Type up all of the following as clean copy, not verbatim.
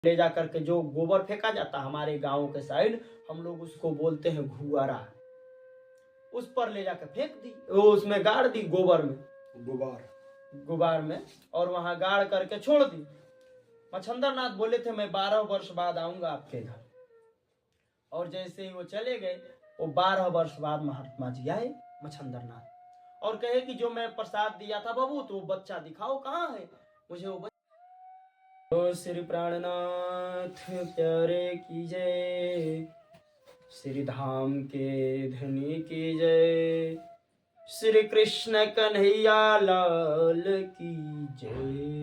ले जाकर के जो गोबर फेंका जाता हमारे गांव के साइड, हम लोग उसको बोलते हैं घुआरा। उस पर ले जाकर फेंक दी, वो उसमें गाड़ दी गोबर में, गुबार में, और वहां गाड़ करके छोड़ दी। मच्छिंद्र नाथ बोले थे मैं 12 वर्ष बाद आऊंगा आपके घर, और जैसे ही वो चले गए, वो 12 वर्ष बाद महात्मा जी आए मच्छिंद्र नाथ, और कहे कि जो मैं प्रसाद दिया था बाबू, तो वो बच्चा दिखाओ कहाँ है, मुझे वो तो श्री प्राणनाथ प्यारे की जय, श्री धाम के धनी की जय, श्री कृष्ण कन्हैया लाल की जय।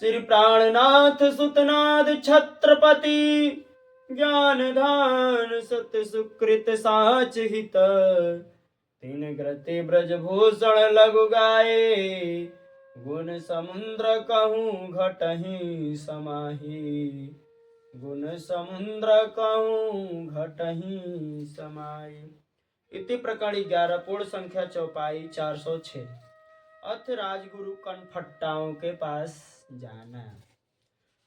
श्री प्राणनाथ सुतनाथ छत्रपति, ज्ञान धान सत सुकृत साच हित, तीन ग्रति ब्रजभूषण लघु गाए, गुण समुद्र कहूँ घटहि समाहि, गुण समुद्र कहूँ घटहि समाहि। इति प्रकरण 11 पूर्ण संख्या चौपाई 406। अथ राजगुरु कनफट्टाओं के पास जाना।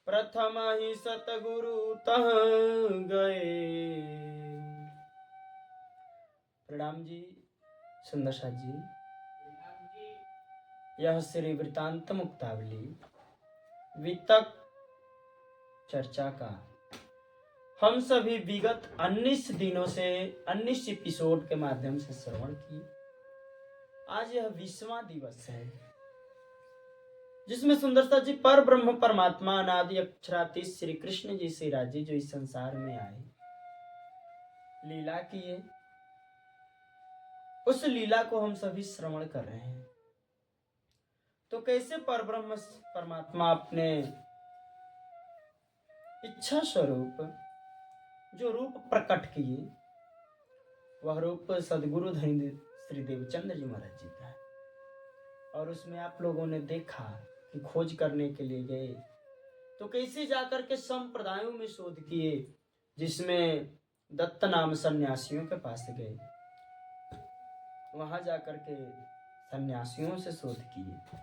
प्रथम ही सतगुरु तह गए। प्रणाम जी सुंदर साथ जी। यह श्री वृतांत मुक्तावली वितक चर्चा का हम सभी विगत 19 दिनों से 19 एपिसोड के माध्यम से श्रवण किए। आज यह 20वां दिवस है, जिसमें सुंदरता जी पर ब्रह्म परमात्मा अनादि अक्षरातीत श्री कृष्ण जी श्री राजी जो इस संसार में आए, लीला किए, उस लीला को हम सभी श्रवण कर रहे हैं। तो कैसे परब्रह्म परमात्मा अपने इच्छा स्वरूप जो रूप प्रकट किए, वह रूप सदगुरु धनी श्री देवचंद्र जी महाराज जी का है। और उसमें आप लोगों ने देखा कि खोज करने के लिए गए तो कैसे जाकर के संप्रदायों में शोध किए, जिसमें दत्त नाम सन्यासियों के पास गए, वहां जाकर के सन्यासियों से शोध किए।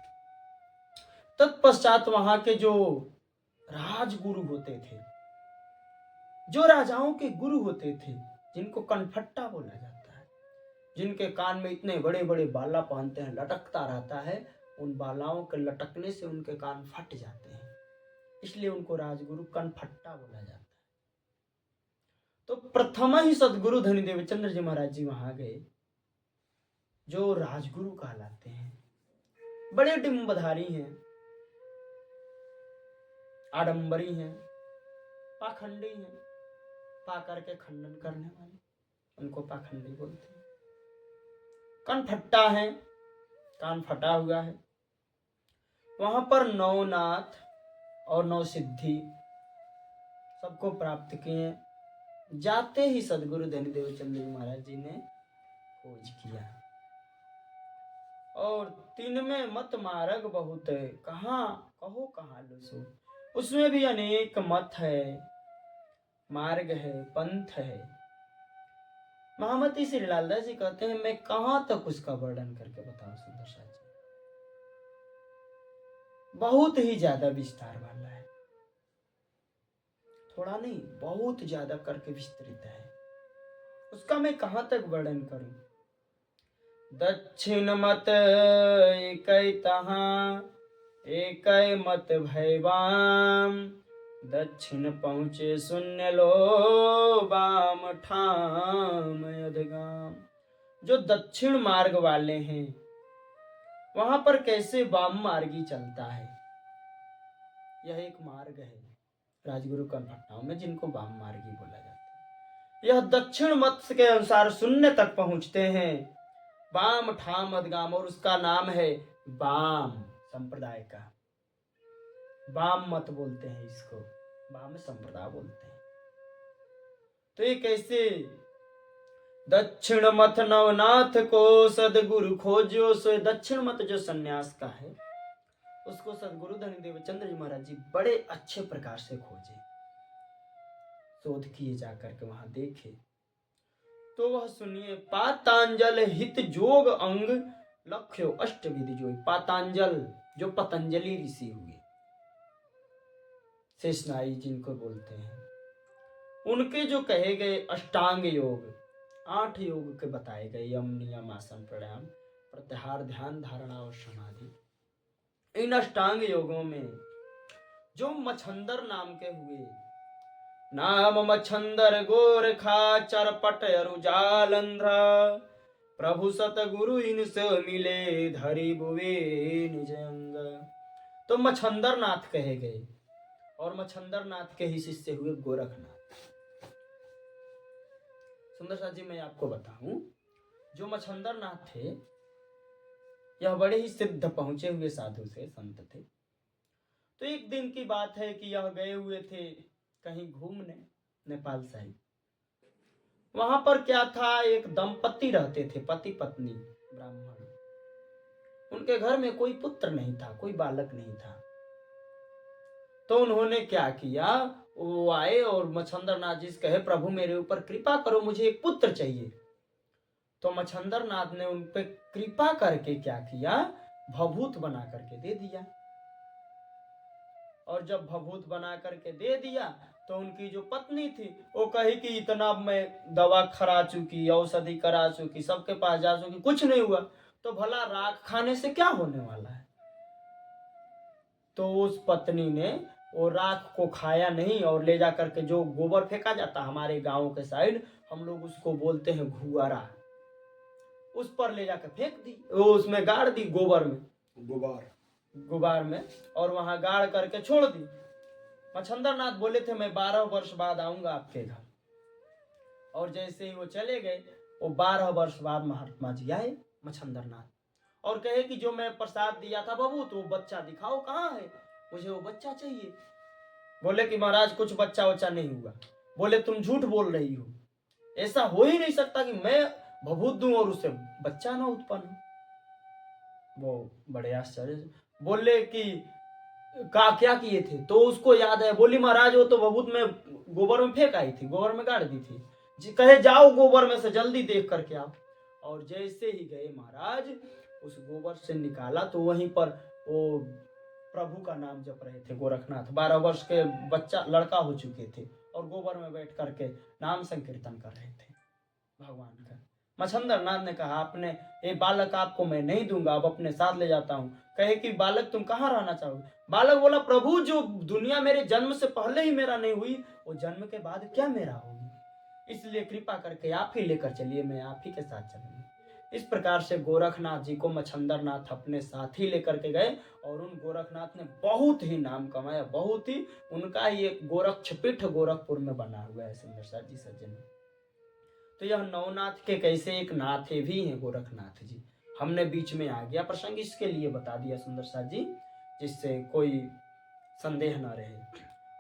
तत्पश्चात वहां के जो राजगुरु होते थे, जो राजाओं के गुरु होते थे, जिनको कनफट्टा बोला जाता है, जिनके कान में इतने बड़े बड़े बाला पहनते हैं, लटकता रहता है, उन बालाओं के लटकने से उनके कान फट जाते हैं, इसलिए उनको राजगुरु कनफट्टा बोला जाता है। तो प्रथम ही सदगुरु धनी देवचंद्र जी महाराज जी वहां गए, जो राजगुरु कहलाते हैं, बड़े डिंबधारी हैं, आडंबरी हैं, पाखंडी हैं, पा करके खंडन करने वाले, उनको पाखंडी बोलते हैं। कनफट्टा है, कान फटा हुआ है। वहां पर 9 नाथ और 9 सिद्धि सबको प्राप्त किए। जाते ही सदगुरु धनी देवचंद्र जी महाराज जी ने खोज किया, और 3 में मत मार्ग बहुत है, कहाँ कहो कहाँ लुसो, उसमें भी अनेक मत है, मार्ग है, पंथ है। महामती श्री लालदास जी कहते हैं, मैं कहां तक उसका वर्णन करके बताऊं सुंदर साथ जी, बहुत ही ज्यादा विस्तार वाला है, थोड़ा नहीं बहुत ज्यादा करके विस्तृत है, उसका मैं कहां तक वर्णन करूं। दक्षिण मत एकै तहां, एकै मत भैवाम, दक्षिण पहुँचे शून्य लो बाम ठाम अधगाम। जो दक्षिण मार्ग वाले हैं, वहां पर कैसे वाम मार्गी चलता है, यह एक मार्ग है राजगुरु कनफट्टाओं में, जिनको वाम मार्गी बोला जाता है। यह दक्षिण मत के अनुसार शून्य तक पहुंचते हैं, वाम ठाम अधगाम, और उसका नाम है वाम संप्रदाय का। वाम मत बोलते हैं इसको, वाम संप्रदाय बोलते हैं। तो ये कैसे दक्षिण मत नवनाथ को सदगुरु खोजो, सो दक्षिण मत जो सन्यास का है, उसको सदगुरु धनी देवचंद्र जी महाराज जी बड़े अच्छे प्रकार से खोजे, शोध किए, जाकर के वहां देखे। तो वह सुनिए, पातांजल हित जोग अंग लक्ष्यो अष्ट विधि जोई। पातांजल जो पतंजलि ऋषि हुए, शेषनाई जिनको बोलते हैं, उनके जो कहे गए अष्टांग योग, 8 योग के बताए गए, यम नियम आसन प्राणायाम प्रत्याहार ध्यान धारणा और समाधि, इन अष्टांग योगों में जो मच्छंदर नाम के हुए, नाम मच्छंदर गोरखा चरपट अरु जालंधर, प्रभु सतगुरु इनसे मिले धरि बुवे निज अंग। तो मच्छंदर नाथ कहे गए, और मच्छंदर नाथ के ही शिष्य हुए गोरखनाथ। सुंदर साथ जी मैं आपको बताऊं, जो मच्छंदर नाथ थे यह बड़े ही सिद्ध पहुंचे हुए साधु से संत थे। तो एक दिन की बात है कि यह गए हुए थे कहीं घूमने नेपाल साहिब। वहां पर क्या था, एक दंपति रहते थे, पति पत्नी ब्राह्मण। उनके घर में कोई पुत्र नहीं था, कोई बालक नहीं था। तो उन्होंने क्या किया, वो आए और मच्छंदर नाथ जी से कहे, प्रभु मेरे ऊपर कृपा करो, मुझे एक पुत्र चाहिए। तो मच्छंदर नाथ ने उन पे कृपा करके क्या किया, भभूत बना करके दे दिया। और जब भभूत बना करके दे दिया तो उनकी जो पत्नी थी वो कही कि इतना मैं दवा खरा चुकी, औषधि करा चुकी, सबके पास जा चुकी, कुछ नहीं हुआ, तो भला राख खाने से क्या होने वाला है। तो उस पत्नी ने वो राख को खाया नहीं और ले जा करके, जो गोबर फेंका जाता हमारे गांव के साइड, हम लोग उसको बोलते हैं घुआरा, उस पर ले जाकर फेंक दी, वो उसमें गाड़ दी, गोबर में, गुबार में, और वहां गाड़ करके छोड़ दी। मच्छंदर नाथ बोले थे मैं 12 वर्ष बाद आऊंगा आपके घर। और जैसे ही वो चले गए, वो 12 वर्ष बाद महात्मा जी आए मच्छंदर नाथ, और कहे कि जो मैं प्रसाद दिया था बाबू, तो वो बच्चा दिखाओ कहाँ है, मुझे वो बच्चा चाहिए। बोले कि महाराज कुछ बच्चा वच्चा नहीं हुआ। बोले तुम झूठ बोल रही हो, ऐसा हो ही नहीं सकता कि मैं भभूत दूं और उससे बच्चा ना उत्पन्न हो। वो बड़े आश्चर्य बोले कि क्या किए थे, तो उसको याद है। बोली महाराज वो तो भभूत में गोबर में फेंक आई थी, गोबर में गाड़ दी थी जी, कहे जाओ गोबर में से जल्दी देख करके आओ। और जैसे ही गए महाराज, उस गोबर से निकाला तो वहीं पर वो प्रभु का नाम जप रहे थे गोरखनाथ। 12 वर्ष के बच्चा लड़का हो चुके थे और गोबर में बैठ करके नाम संकीर्तन कर रहे थे भगवान का। मच्छंदर नाथ ने कहा, आपने ये बालक आपको मैं नहीं दूंगा, अब अपने साथ ले जाता हूँ। कहे कि बालक तुम कहाँ रहना चाहोगे। बालक बोला, प्रभु जो दुनिया मेरे जन्म से पहले ही मेरा नहीं हुई, वो जन्म के बाद क्या मेरा होगी, इसलिए कृपा करके आप ही लेकर चलिए, मैं आप ही के साथ चलूंगा। इस प्रकार से गोरखनाथ जी को मच्छंदर नाथ अपने साथ ही लेकर के गए, और उन गोरखनाथ ने बहुत ही नाम कमाया, बहुत ही। उनका ही एक गोरक्षपीठ गोरखपुर में बना हुआ है सुंदर साथ जी सज्जन। तो यह नवनाथ के कैसे एक नाथ भी हैं गोरखनाथ जी। हमने बीच में आ गया प्रसंग, इसके लिए बता दिया सुंदर साथ जी, जिससे कोई संदेह न रहे।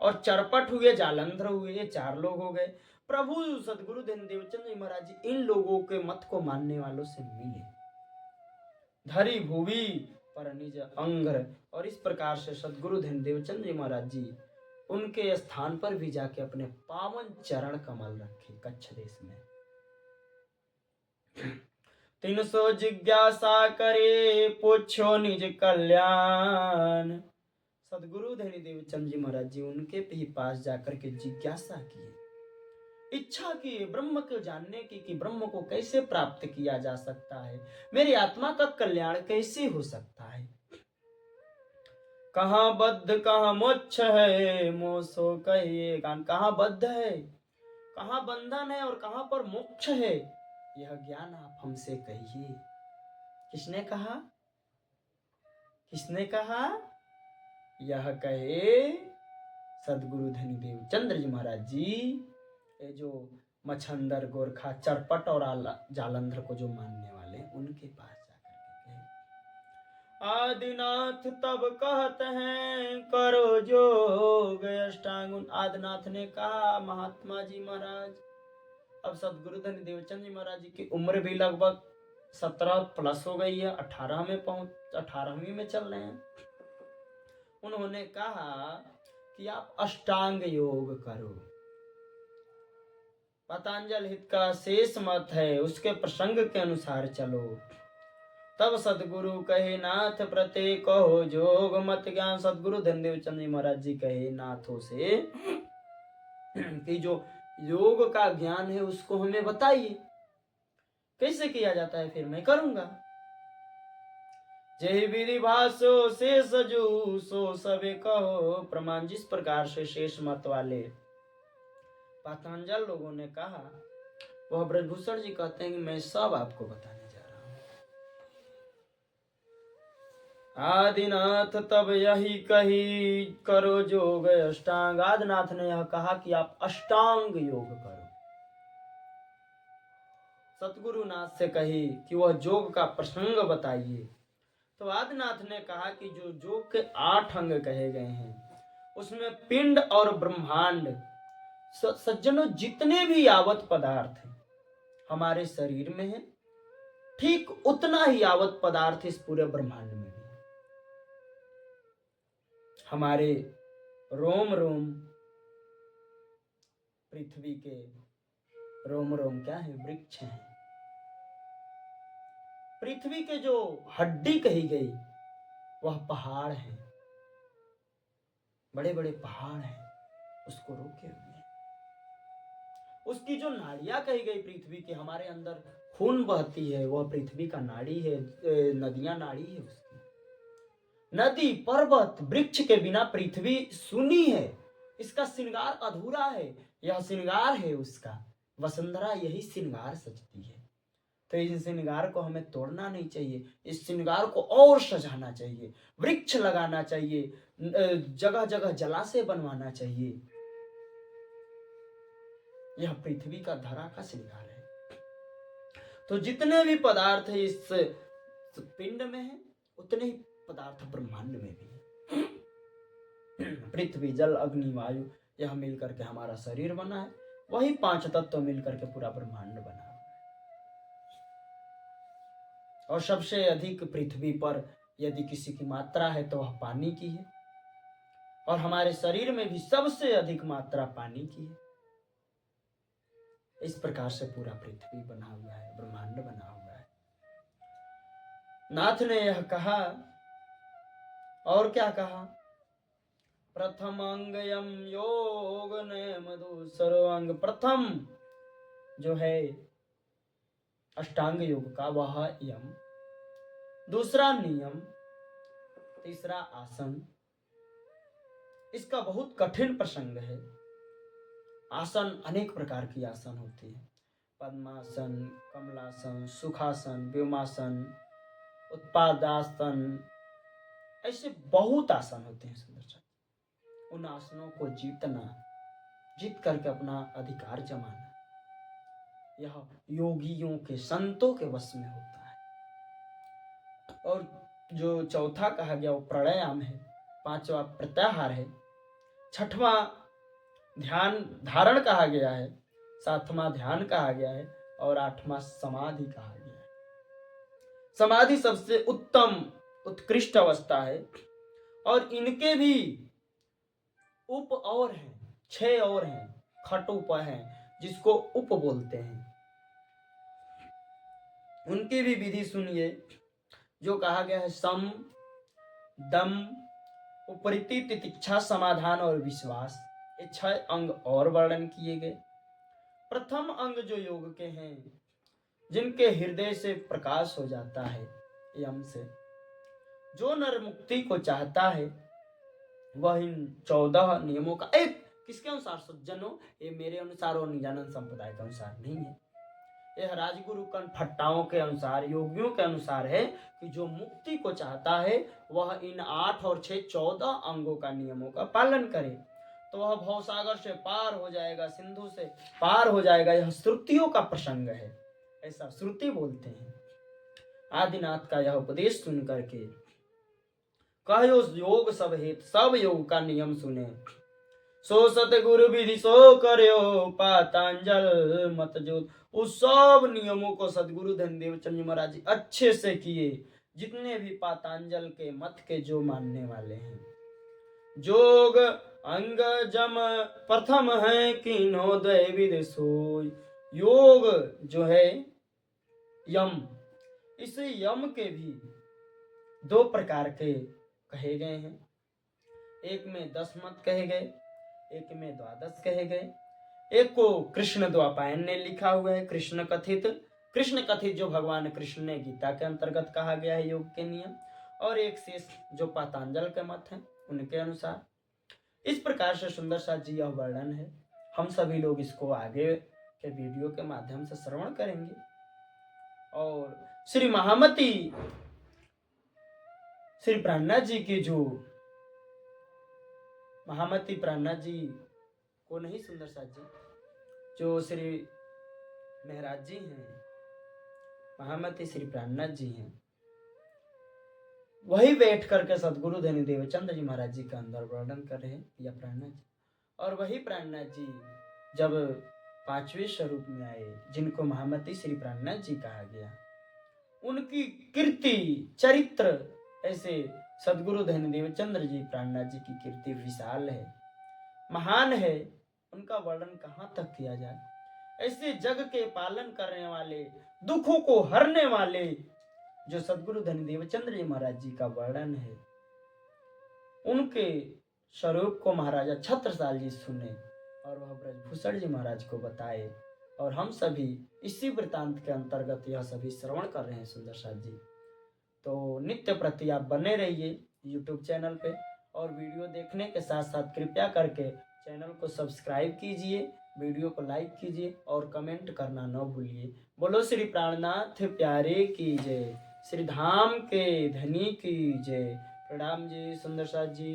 और चरपट हुए, जालंधर हुए, ये 4 लोग हो गए। प्रभु सदगुरु देवचंद जी महाराज जी इन लोगों के मत को मानने वालों से मिले, धरी भूवि पर निज अंग्र। और इस प्रकार से सदगुरु देवचंद जी महाराज जी उनके स्थान पर भी जाके अपने पावन चरण कमल रखे कच्छ देश में। 300 जिज्ञासा करे पूछो निज कल्याण। सदगुरु धनी देवचंद जी महाराज जी उनके भी पास जाकर के जिज्ञासा किए, इच्छा की ब्रह्म को जानने की कि ब्रह्म को कैसे प्राप्त किया जा सकता है, मेरी आत्मा का कल्याण कैसे हो सकता है, कहाँ बद्ध कहाँ मोक्ष है, मोसो कहिए गान। कहाँ बद्ध है, कहाँ बंधन है, और कहाँ पर मोक्ष है, यह ज्ञान आप हमसे कहिए। किसने कहा, किसने कहा, यह कहे सदगुरु धनी देवचंद जी महाराज जी, ये जो मच्छंदर गोरखा चरपट और जालंधर को जो मानने वाले, उनके पास जाकर के आदिनाथ तब कहते हैं करो जोग अष्टांग। आदिनाथ ने कहा, महात्मा जी महाराज, अब सदगुरु धनी देवचंद जी महाराज जी की उम्र भी लगभग 17 प्लस हो गई है, 18वीं में चल रहे हैं। उन्होंने कहा कि आप अष्टांग योग करो। पतंजल हित का शेष मत है, उसके प्रसंग के अनुसार चलो। तब सतगुरु कहे नाथ प्रत्येक कहो जोग मत ज्ञान। सतगुरु धनदेव चंद जी महाराज जी कहे नाथों से कि जो योग का ज्ञान है उसको हमें बताइए, कैसे किया जाता है, फिर मैं करूंगा। जय विधि भाषो से सजू सो सबे कहो प्रमाण। जिस प्रकार से शेष मत वाले पातंजल लोगों ने कहा, वह ब्रजभूषण जी कहते हैं कि मैं सब आपको बताने जा रहा हूं। आदिनाथ तब यही कही करो जोग अष्टांग। आदिनाथ ने यह कहा कि आप अष्टांग योग करो। सतगुरु नाथ से कही कि वह जोग का प्रसंग बताइए। तो आदिनाथ ने कहा कि जो योग के 8 अंग कहे गए हैं उसमें पिंड और ब्रह्मांड, सज्जनों जितने भी यावत पदार्थ हैं हमारे शरीर में है, ठीक उतना ही यावत पदार्थ इस पूरे ब्रह्मांड में भी है। हमारे रोम रोम, पृथ्वी के रोम रोम क्या है, वृक्ष हैं। पृथ्वी के जो हड्डी कही गई वह पहाड़ है, बड़े बड़े पहाड़ हैं उसको रोके हुए। उसकी जो नाड़ियां कही गई पृथ्वी के, हमारे अंदर खून बहती है, वह पृथ्वी का नाड़ी है, नदियां नाड़ी है उसकी। नदी पर्वत वृक्ष के बिना पृथ्वी सुनी है, इसका श्रृंगार अधूरा है, यह श्रृंगार है उसका। वसुंधरा यही श्रृंगार सजती है। तो इस श्रृंगार को हमें तोड़ना नहीं चाहिए, इस श्रृंगार को और सजाना चाहिए, वृक्ष लगाना चाहिए, जगह जगह जलाशय बनवाना चाहिए। यह पृथ्वी का धरा का श्रृंगार है। तो जितने भी पदार्थ इस पिंड में है उतने ही पदार्थ ब्रह्मांड में भी है। पृथ्वी जल अग्नि वायु यह मिलकर के हमारा शरीर बना है, वही 5 तत्व मिलकर के पूरा ब्रह्मांड बना है। और सबसे अधिक पृथ्वी पर यदि किसी की मात्रा है तो वह पानी की है, और हमारे शरीर में भी सबसे अधिक मात्रा पानी की है। इस प्रकार से पूरा पृथ्वी बना हुआ है, ब्रह्मांड बना हुआ है। नाथ ने यह कहा, और क्या कहा, प्रथम अंग यम योग ने दूसरो अंग। प्रथम जो है अष्टांग योग का वह यम, दूसरा नियम, तीसरा आसन। इसका बहुत कठिन प्रसंग है। आसन अनेक प्रकार की आसन होती है, पद्मासन, कमलासन, सुखासन, व्योमासन, उत्पादासन, ऐसे बहुत आसन होते हैं सुंदर। उन आसनों को जीत करके अपना अधिकार जमाना, यह योगियों के, संतों के वश में होता है। और जो चौथा कहा गया वो प्राणायाम है, 5वां प्रत्याहार है, 6वां ध्यान धारण कहा गया है, 7वां ध्यान कहा गया है, और 8वां समाधि कहा गया है। समाधि सबसे उत्तम उत्कृष्ट अवस्था है, और इनके भी उप और हैं, 6 और हैं, खट उप हैं जिसको उप बोलते हैं। उनकी भी विधि सुनिए। जो कहा गया है सम, दम, उपरिति, तितिक्षा, समाधान और विश्वास, ये 6 अंग और वर्णन किए गए। प्रथम अंग जो योग के हैं, जिनके हृदय से प्रकाश हो जाता है यम से, जो नर मुक्ति को चाहता है वह इन 14 नियमों का, एक किसके अनुसार सज्जनों, ये मेरे अनुसार और निजानंद संप्रदाय के अनुसार नहीं है, यह राजगुरु कनफट्टाओं के अनुसार, योगियों के अनुसार है कि जो मुक्ति को चाहता है वह इन 8 और 6 14 अंगों का नियमों का पालन करे, तो वह भवसागर से पार हो जाएगा, सिंधु से पार हो जाएगा। यह श्रुतियों का प्रसंग है, ऐसा श्रुति बोलते हैं। आदिनाथ का यह उपदेश सुन करके कहो योग सब हेत, सब योग का नियम सुने। सो सतगुरु विधि सो करो पातंजल मत जोत। उस सब नियमों को सदगुरु धनदेव चंद महाराज जी अच्छे से किए, जितने भी पातंजल के मत के जो मानने वाले हैं। जोग अंग जम प्रथम है किन्हो द्वय विधि सोई। योग जो है यम, इस यम के भी 2 प्रकार के कहे गए हैं। एक में 10 मत कहे गए, एक में 12 कहे गए। एक को कृष्ण द्वापायन ने लिखा हुआ है, कृष्ण कथित जो भगवान कृष्ण ने गीता के अंतर्गत कहा गया है योग के नियम, और एक शेष जो पतंजल के मत हैं उनके अनुसार। इस प्रकार से सुंदर साथ जी यह वर्णन है। हम सभी लोग इसको आगे के वीडियो के माध्यम से श्रवण करेंगे। और श्री महामती श्री प्राणनाथ जी की जो महामती प्राणनाथ जी को नहीं, सुंदर साथ जी जो श्री महाराज जी हैं, महामती श्री प्राणनाथ जी हैं, वही बैठ करके सदगुरु धनी देवचंद्र जी महाराज जी का अंदर वर्णन कर रहे हैं या प्राणनाथ जी। और वही प्राणनाथ जी जब 5वें स्वरूप में आए, जिनको महामती श्री प्राणनाथ जी कहा गया, उनकी कीर्ति चरित्र ऐसे सदगुरु धनी देवचंद्र जी प्राणनाथ जी की कीर्ति विशाल है, महान है। उनका वर्णन कहाँ तक किया जाए। ऐसे जग के पालन करने वाले, दुखों को हरने वाले जो सदगुरु धनी देवचंद्र जी महाराज जी का वर्णन है, उनके स्वरूप को महाराजा छत्रसाल जी सुने और वह ब्रजभूषण जी महाराज को बताए। और हम सभी इसी वृतांत के अंतर्गत यह सभी श्रवण कर रहे हैं सुंदर साथ जी। तो नित्य प्रति आप बने रहिए YouTube चैनल पे, और वीडियो देखने के साथ साथ कृपया करके चैनल को सब्सक्राइब कीजिए, वीडियो को लाइक कीजिए और कमेंट करना न भूलिए। बोलो श्री प्राणनाथ प्यारे की जय, श्री धाम के धनी की जय। प्रणाम जी सुंदर साथ जी।